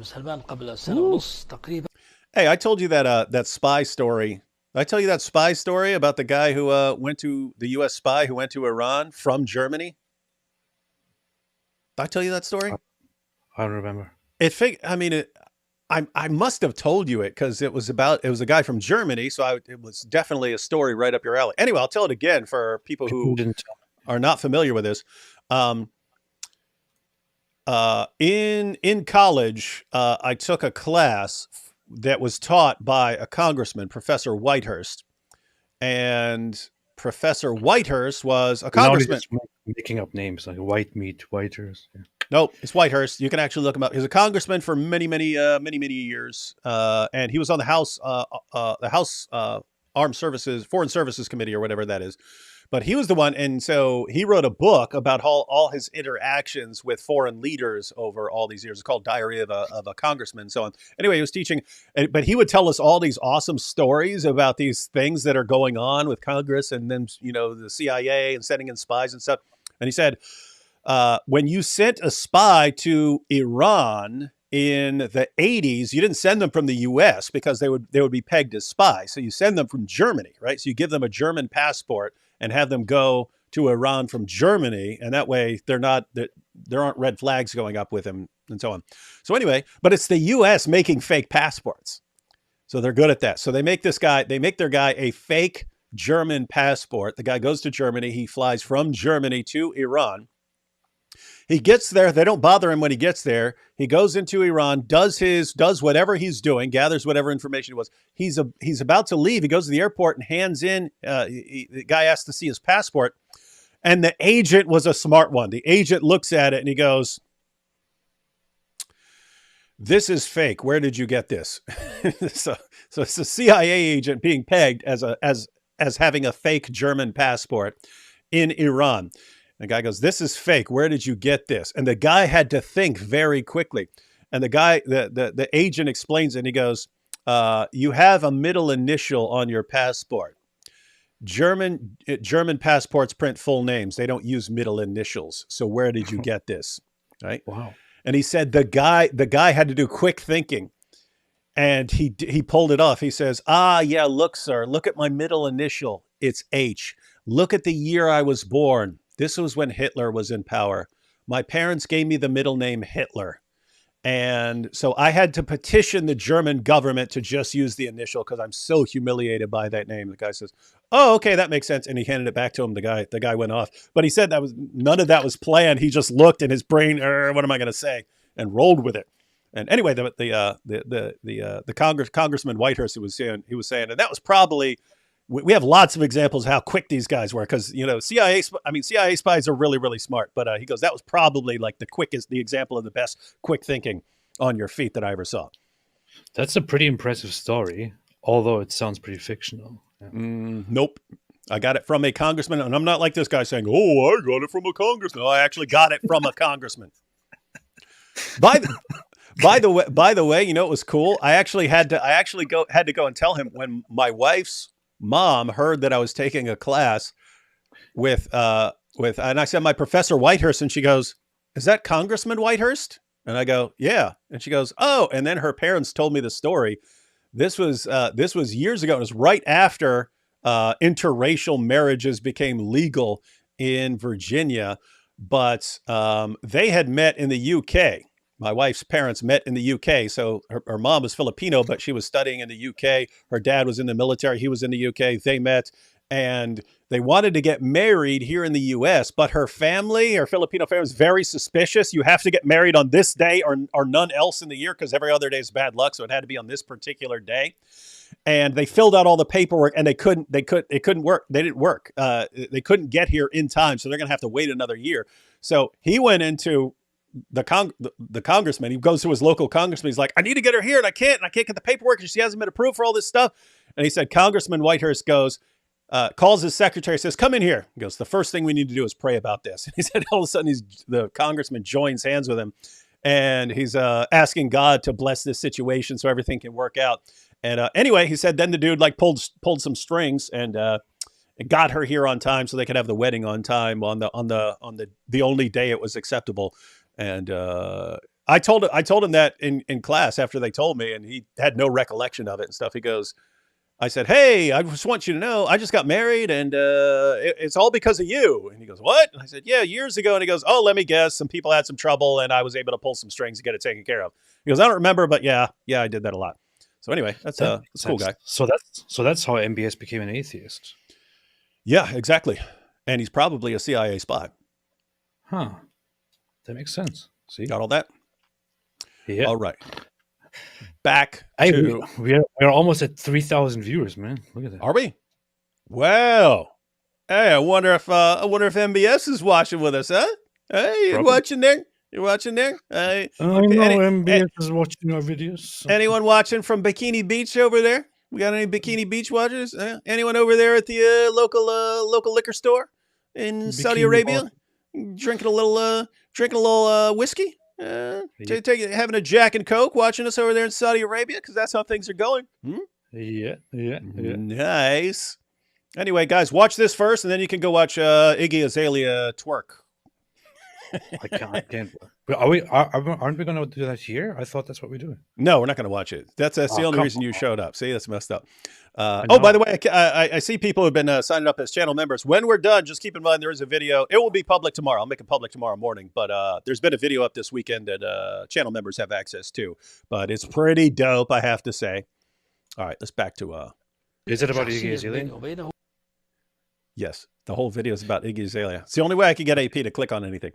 سلمان قبل سنة ونص تقريبا. Hey, I told you that that spy story. Did I tell you that spy story about the guy who went to the U.S. spy who went to Iran from Germany? Did I tell you that story? I don't remember. I mean, I must have told you it because it was a guy from Germany, so it was definitely a story right up your alley. Anyway, I'll tell it again for people who are not familiar with this. In college, I took a class that was taught by a congressman, Professor Whitehurst, and Professor Whitehurst was a congressman. Now he's just making up names like White Meat, Whitehurst. Yeah. Nope, it's Whitehurst. You can actually look him up. He's a congressman for many years, and he was on the House Armed Services, Foreign Services Committee, or whatever that is. But he was the one, and so he wrote a book about all his interactions with foreign leaders over all these years. It's called Diary of a Congressman, and so on. Anyway, he was teaching, but he would tell us all these awesome stories about these things that are going on with Congress, and then the CIA and sending in spies and stuff. And he said, when you sent a spy to Iran in the 80s, you didn't send them from the U.S. because they would be pegged as spies. So you send them from Germany, right? So you give them a German passport and have them go to Iran from Germany, and that way there aren't red flags going up with him and so on. So anyway, but it's the U.S. making fake passports, so they're good at that. So they make their guy a fake German passport. The guy goes to Germany. He flies from Germany to Iran. He gets there. They don't bother him when he gets there. He goes into Iran, does whatever he's doing, gathers whatever information it was. He's about to leave. He goes to the airport and hands in. The guy asks to see his passport, and the agent was a smart one. The agent looks at it and he goes, "This is fake. Where did you get this?" So it's a CIA agent being pegged as having a fake German passport in Iran. The guy goes, "This is fake. Where did you get this?" And the guy had to think very quickly. And the agent explains it. And he goes, "You have a middle initial on your passport. German passports print full names. They don't use middle initials. So where did you get this?" Right? Wow. And he said the guy had to do quick thinking. And he pulled it off. He says, yeah, look, sir, look at my middle initial. It's H. Look at the year I was born. This was when Hitler was in power. My parents gave me the middle name Hitler. And so I had to petition the German government to just use the initial because I'm so humiliated by that name. The guy says, "Oh, okay, that makes sense." And he handed it back to him. The guy went off. But he said none of that was planned. He just looked in his brain, what am I going to say? And rolled with it. And anyway, the Congressman Whitehurst he was saying, and that was probably, we have lots of examples of how quick these guys were because CIA spies are really, really smart. But he goes, that was probably like the example of the best quick thinking on your feet that I ever saw. That's a pretty impressive story, although it sounds pretty fictional. Yeah. Nope. I got it from a congressman, and I'm not like this guy saying, "Oh, I got it from a congressman." No, I actually got it from a congressman. By the way, it was cool. I actually had to go and tell him when my wife's mom heard that I was taking a class with and I said, "My Professor Whitehurst," and she goes, "Is that Congressman Whitehurst?" And I go, "Yeah." And she goes, "Oh." And then her parents told me the story. This was years ago. It was right after interracial marriages became legal in Virginia, but they had met in the UK. My wife's parents met in the UK. So her mom was Filipino, but she was studying in the UK. Her dad was in the military. He was in the UK. They met and they wanted to get married here in the US, but her Filipino family was very suspicious. You have to get married on this day or none else in the year because every other day is bad luck. So it had to be on this particular day. And they filled out all the paperwork and it couldn't work. They didn't work. They couldn't get here in time. So they're going to have to wait another year. So he went into the congressman. He goes to his local congressman. He's like, "I need to get her here and I can't get the paperwork because she hasn't been approved for all this stuff." And he said, Congressman Whitehurst calls his secretary, says, "Come in here." He goes, "The first thing we need to do is pray about this." And he said, all of a sudden the congressman joins hands with him and he's asking God to bless this situation so everything can work out. And anyway, he said, then the dude pulled some strings and got her here on time so they could have the wedding on time on the only day it was acceptable. And I told him that in class after they told me, and he had no recollection of it and stuff. He goes, I said, hey, I just want you to know, I just got married, and it's all because of you. And he goes, what? And I said, yeah, years ago. And he goes, oh, let me guess. Some people had some trouble, and I was able to pull some strings to get it taken care of. He goes, I don't remember, but yeah, I did that a lot. So anyway, that's a cool guy. So that's how MBS became an atheist. Yeah, exactly. And he's probably a CIA spy. Huh. That makes sense. See? Got all that? Yeah. All right. Back to... We're almost at 3,000 viewers, man. Look at that. Are we? Wow. Hey, I wonder if MBS is watching with us, huh? Hey, you watching there? You watching there? Hey, I know MBS is watching our videos. Anyone watching from Bikini Beach over there? We got any Bikini Beach watchers? Anyone over there at the local liquor store in Saudi Arabia? Drinking a little whiskey? Having a Jack and Coke, watching us over there in Saudi Arabia, because that's how things are going. Yeah. Nice. Anyway, guys, watch this first, and then you can go watch Iggy Azalea twerk. I can't. But aren't we going to do that here? I thought that's what we're doing. No, we're not going to watch it. That's the only reason you showed up. See, that's messed up. By the way, I see people who've been signing up as channel members. When we're done, just keep in mind there is a video. It will be public tomorrow. I'll make it public tomorrow morning. But there's been a video up this weekend that channel members have access to. But it's pretty dope, I have to say. All right, let's back to... Is it about Iggy Azalea? Yes, the whole video is about Iggy Azalea. It's the only way I can get AP to click on anything.